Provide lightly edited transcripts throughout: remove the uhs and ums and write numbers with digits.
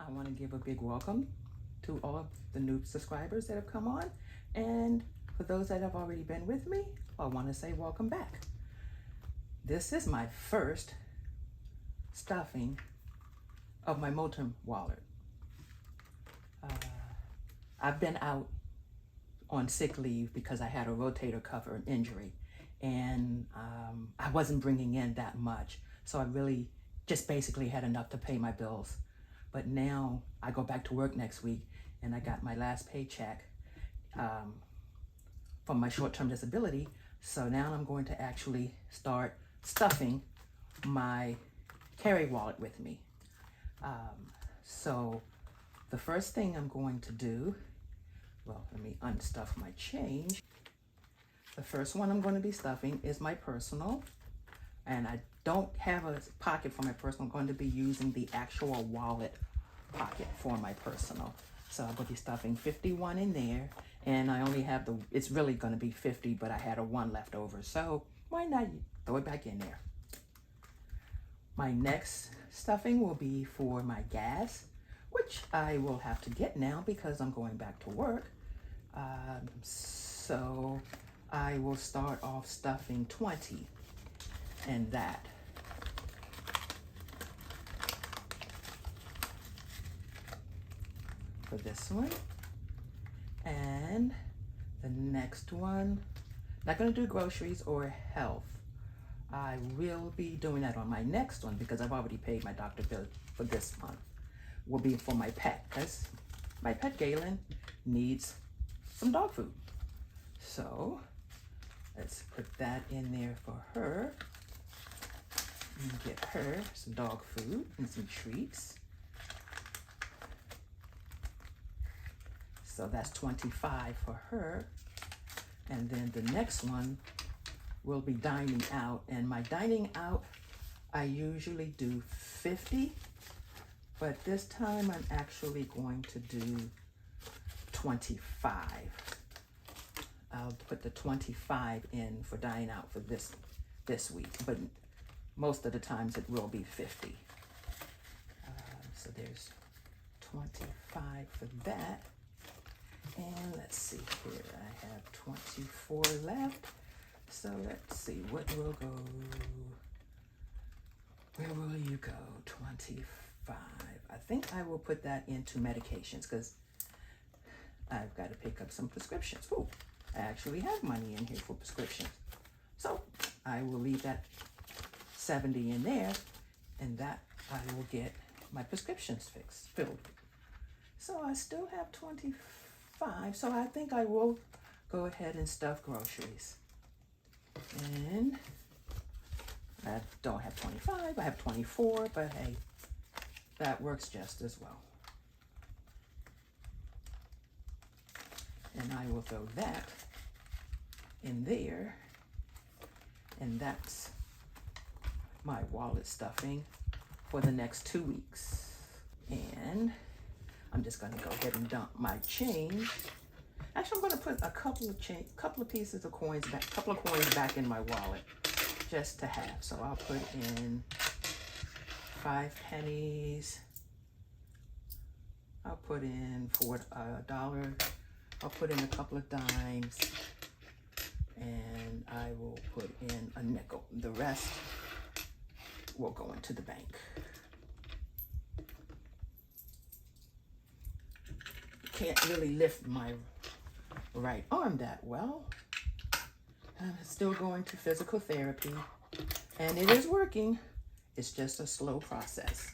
I want to give a big welcome to all of the new subscribers that have come on. And for those that have already been with me, I want to say welcome back. This is my first stuffing of my Motum wallet. I've been out on sick leave because I had a rotator cuff injury, and I wasn't bringing in that much. So I really just basically had enough to pay my bills. But now I go back to work next week, and I got my last paycheck from my short-term disability. So now I'm going to actually start stuffing my carry wallet with me. So the first thing I'm going to do, well, let me unstuff my change. The first one I'm going to be stuffing is my personal, and I don't have a pocket for my personal. I'm going to be using the actual wallet pocket for my personal. So I'm going to be stuffing 51 in there, and I only have it's really going to be 50, but I had a 1 left over. So why not throw it back in there? My next stuffing will be for my gas, which I will have to get now because I'm going back to work. So I will start off stuffing 20 in that. For this one. And the next one, not going to do groceries or health. I will be doing that on my next one because I've already paid my doctor bill for this month. Will be for my pet, because my pet Galen needs some dog food. So let's put that in there for her and get her some dog food and some treats. So that's 25 for her. And then the next one will be dining out. And my dining out, I usually do 50, but this time I'm actually going to do 25. I'll put the 25 in for dining out for this week, but most of the times it will be 50. So there's 25 for that. And let's see here, I have 24 left. So let's see, what will go, where will you go? 25. I think I will put that into medications because I've got to pick up some prescriptions. Oh, I actually have money in here for prescriptions. So I will leave that 70 in there, and that I will get my prescriptions filled. So I still have 25. So I think I will go ahead and stuff groceries. And I don't have 25, I have 24, but hey, that works just as well. And I will throw that in there, and that's my wallet stuffing for the next 2 weeks. And I'm just gonna go ahead and dump my change. Actually, I'm going to put a couple of pieces of coins back, couple of coins back in my wallet, just to have. So I'll put in 5 pennies. I'll put in $4. I'll put in a couple of dimes, and I will put in a nickel. The rest will go into the bank. Can't really lift my right arm that well. I'm still going to physical therapy, and it is working. It's just a slow process.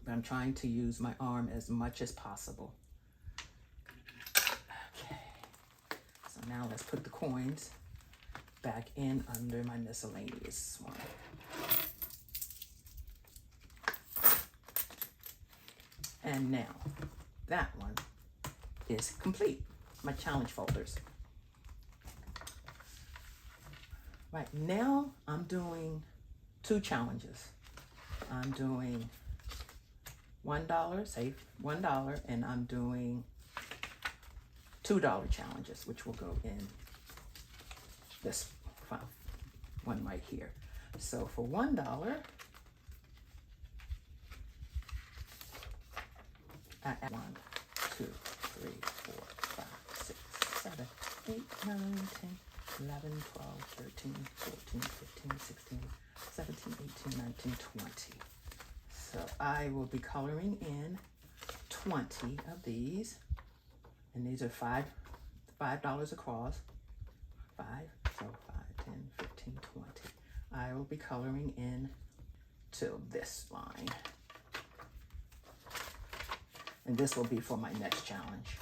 I'm trying to use my arm as much as possible. Okay, so now let's put the coins back in under my miscellaneous one. And now that one is complete, my challenge folders. Right now I'm doing 2 challenges. I'm doing $1, save $1, and I'm doing $2 challenges, which will go in this file. one right here. So for $1, I add 1, 2, 3, 4, 5, 6, 7, 8, 9, 10, 11, 12, 13, 14, 15, 16, 17, 18, 19, 20. So I will be coloring in 20 of these, and these are $5 across. 5, so 5, 10, 15, 20. I will be coloring in to this line. And this will be for my next challenge.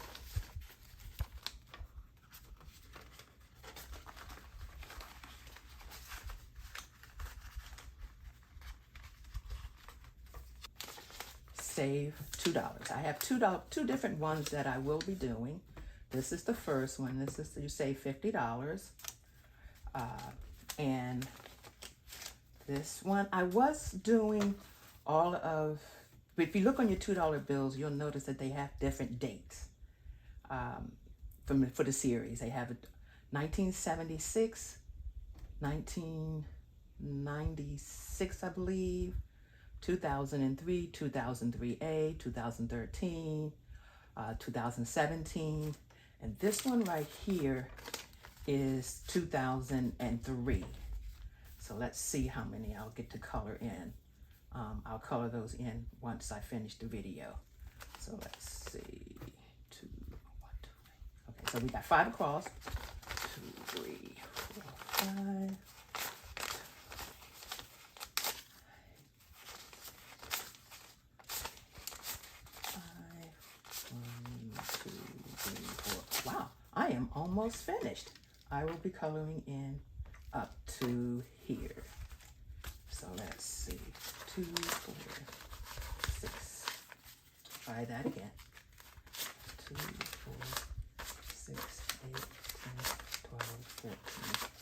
Save $2. I have two different ones that I will be doing. This is the first one. This is, you save $50. And this one, I was doing all of, if you look on your $2 bills, you'll notice that they have different dates for the series. They have 1976, 1996, I believe, 2003, 2003A, 2013, 2017, and this one right here is 2003. So let's see how many I'll get to color in. I'll color those in once I finish the video. So let's see, 2, 1, 2, 3. Okay, so we got 5 across, 2, 3, 4, 5. 1, 2, 3, 4. Wow, I am almost finished. I will be coloring in up to here. So let's see, 2, 4, 6. Try that again. 2, 4, 6, 8, 10, 12, 14,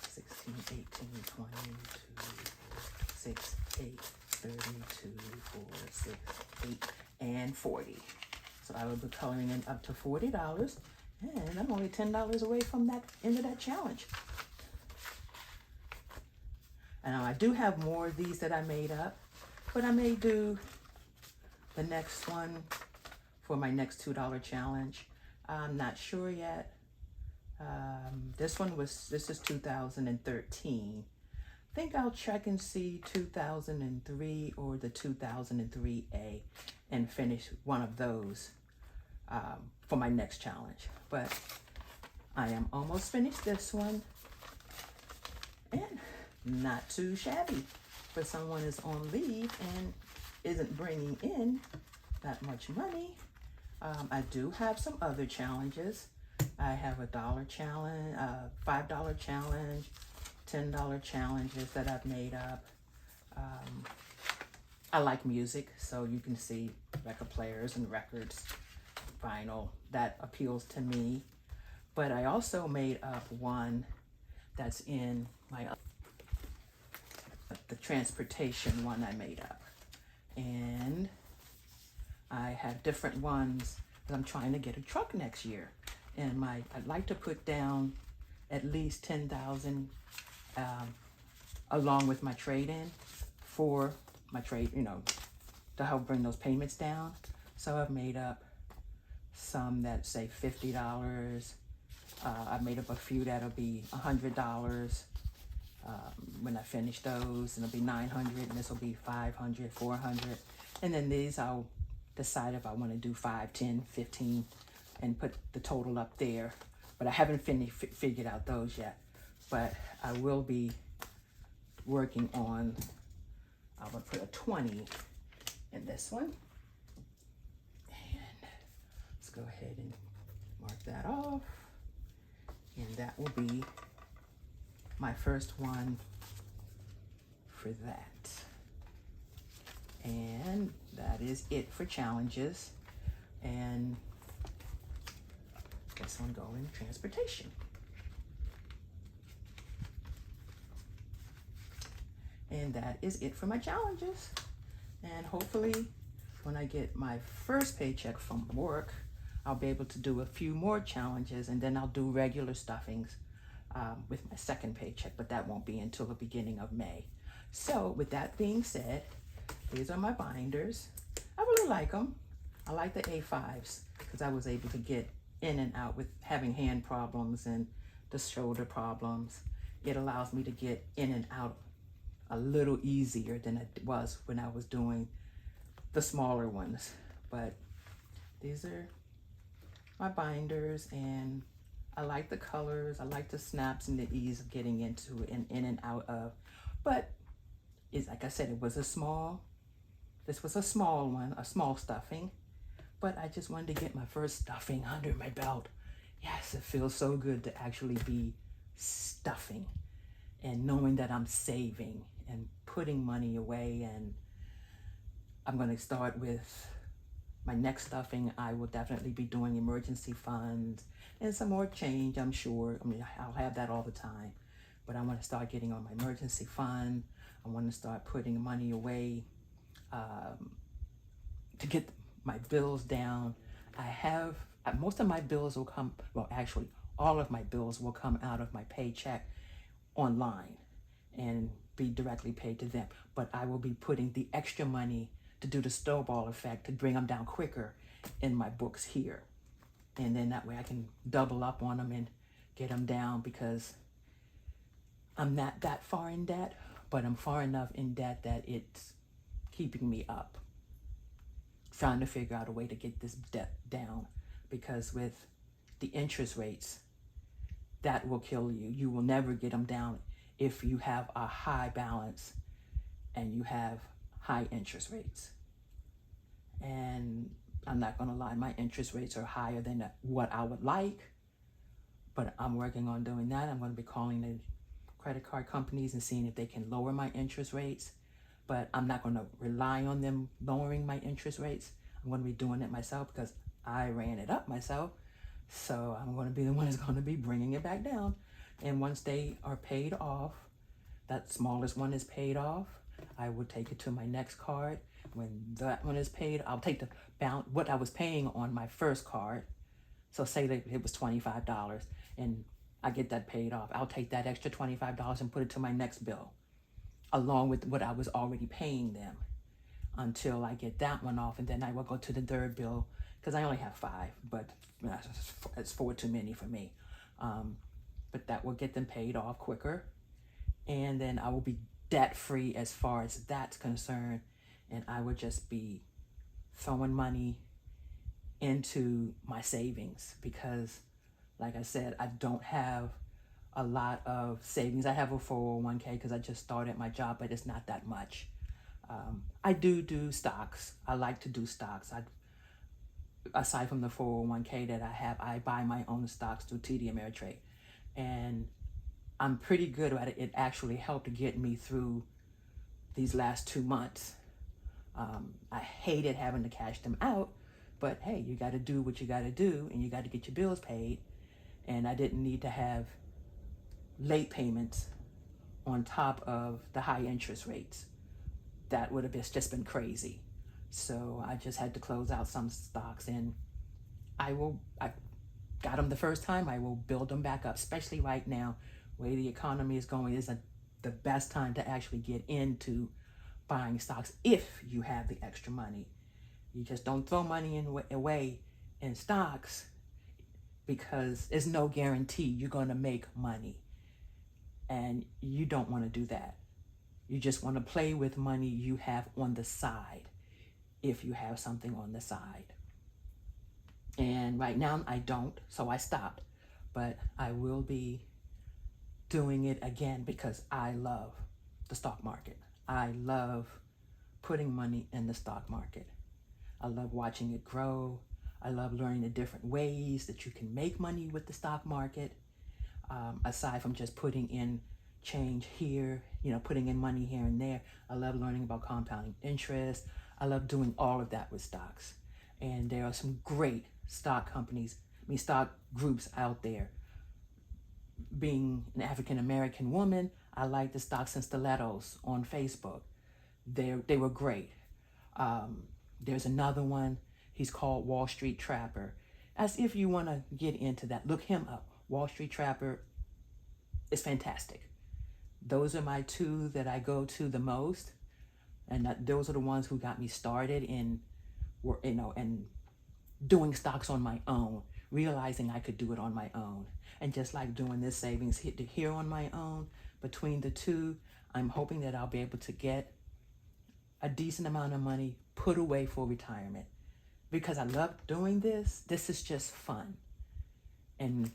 16, 18, 20, 2, 6, 8, 30, 2, 4, 6, 8, and 40. So I will be coloring in up to $40, and I'm only $10 away from that end of that challenge. And now I do have more of these that I made up, but I may do the next one for my next $2 challenge. I'm not sure yet. This is 2013. I think I'll check and see 2003 or the 2003A and finish one of those for my next challenge. But I am almost finished this one, and not too shabby for someone who's on leave and isn't bringing in that much money. I do have some other challenges. I have a $1 challenge, $5 challenge, $10 challenges that I've made up. I like music, so you can see record players and records, vinyl, that appeals to me. But I also made up one that's in my the transportation one I made up. And I have different ones that I'm trying to get a truck next year. And I'd like to put down at least $10,000 along with my trade-in for my trade, to help bring those payments down. So I've made up some that say $50. I've made up a few that'll be $100. When I finish those, and it'll be $900, and this will be $500, $400. And then these I'll decide if I want to do 5, 10, 15, and put the total up there. But I haven't figured out those yet. But I will be working on, I'm going to put a 20 in this one. And let's go ahead and mark that off. And that will be my first one for that. And that is it for challenges. And this one going transportation. And that is it for my challenges. And hopefully when I get my first paycheck from work, I'll be able to do a few more challenges, and then I'll do regular stuffings with my second paycheck, but that won't be until the beginning of May. So with that being said, these are my binders. I really like them. I like the A5s because I was able to get in and out with having hand problems and the shoulder problems. It allows me to get in and out a little easier than it was when I was doing the smaller ones. But these are my binders, and I like the colors. I like the snaps and the ease of getting into it and in and out of. But it's like I said, this was a small one, a small stuffing. But I just wanted to get my first stuffing under my belt. Yes, it feels so good to actually be stuffing and knowing that I'm saving and putting money away. And I'm going to start with my next stuffing. I will definitely be doing emergency funds and some more change, I'm sure. I mean, I'll have that all the time. But I want to start getting on my emergency fund. I want to start putting money away to get my bills down. Most of my bills will come, well, actually, all of my bills will come out of my paycheck online and be directly paid to them. But I will be putting the extra money to do the snowball effect to bring them down quicker in my books here. And then that way I can double up on them and get them down, because I'm not that far in debt, but I'm far enough in debt that it's keeping me up. Trying to figure out a way to get this debt down, because with the interest rates, that will kill you. You will never get them down if you have a high balance and you have high interest rates. And I'm not going to lie, my interest rates are higher than what I would like, but I'm working on doing that. I'm going to be calling the credit card companies and seeing if they can lower my interest rates, but I'm not going to rely on them lowering my interest rates. I'm going to be doing it myself because I ran it up myself. So I'm going to be the one that's going to be bringing it back down. And once they are paid off, that smallest one is paid off, I will take it to my next card. When that one is paid, I'll take the what I was paying on my first card. So say that it was $25 and I get that paid off. I'll take that extra $25 and put it to my next bill, along with what I was already paying them, until I get that one off. And then I will go to the third bill, because I only have 5, but it's 4 too many for me. But that will get them paid off quicker. And then I will be debt free as far as that's concerned. And I would just be throwing money into my savings, because like I said, I don't have a lot of savings. I have a 401k because I just started my job, but it's not that much. I do stocks. I like to do stocks. Aside from the 401k that I have, I buy my own stocks through TD Ameritrade. And I'm pretty good at it. It actually helped to get me through these last 2 months. I hated having to cash them out, but hey, you got to do what you got to do, and you got to get your bills paid. And I didn't need to have late payments on top of the high interest rates. That would have just been crazy. So I just had to close out some stocks, and I got them the first time. I will build them back up, especially right now, the way the economy is going. Isn't the best time to actually get into buying stocks if you have the extra money. You just don't throw money away in stocks, because there's no guarantee you're going to make money. And you don't want to do that. You just want to play with money you have on the side, if you have something on the side. And right now I don't, so I stopped. But I will be doing it again, because I love the stock market. I love putting money in the stock market. I love watching it grow. I love learning the different ways that you can make money with the stock market. Aside from just putting in change here, putting in money here and there. I love learning about compounding interest. I love doing all of that with stocks. And there are some great stock groups out there. Being an African American woman, I like the Stocks and Stilettos on Facebook. They were great. There's another one. He's called Wall Street Trapper. As if you want to get into that, look him up. Wall Street Trapper. it's fantastic. Those are my two that I go to the most, and those are the ones who got me started in, and doing stocks on my own, realizing I could do it on my own. And just like doing this savings here on my own, between the two, I'm hoping that I'll be able to get a decent amount of money put away for retirement. Because I love doing this. This is just fun. And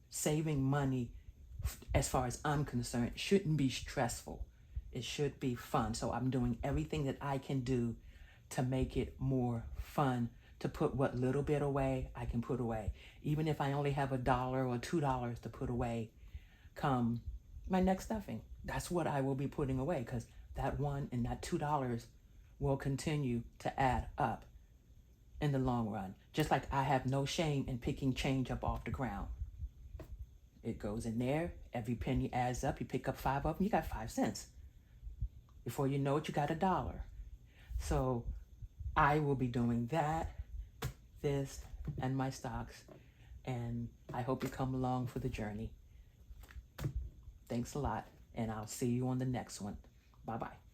saving money, as far as I'm concerned, shouldn't be stressful. It should be fun. So I'm doing everything that I can do to make it more fun, to put what little bit away I can put away. Even if I only have $1 or $2 to put away come my next stuffing. That's what I will be putting away, because that $1 and that $2 will continue to add up in the long run. Just like I have no shame in picking change up off the ground. It goes in there, every penny adds up, you pick up 5 of them, you got 5 cents. Before you know it, you got $1. So I will be doing that, this, and my stocks, and I hope you come along for the journey. Thanks a lot, and I'll see you on the next one. Bye-bye.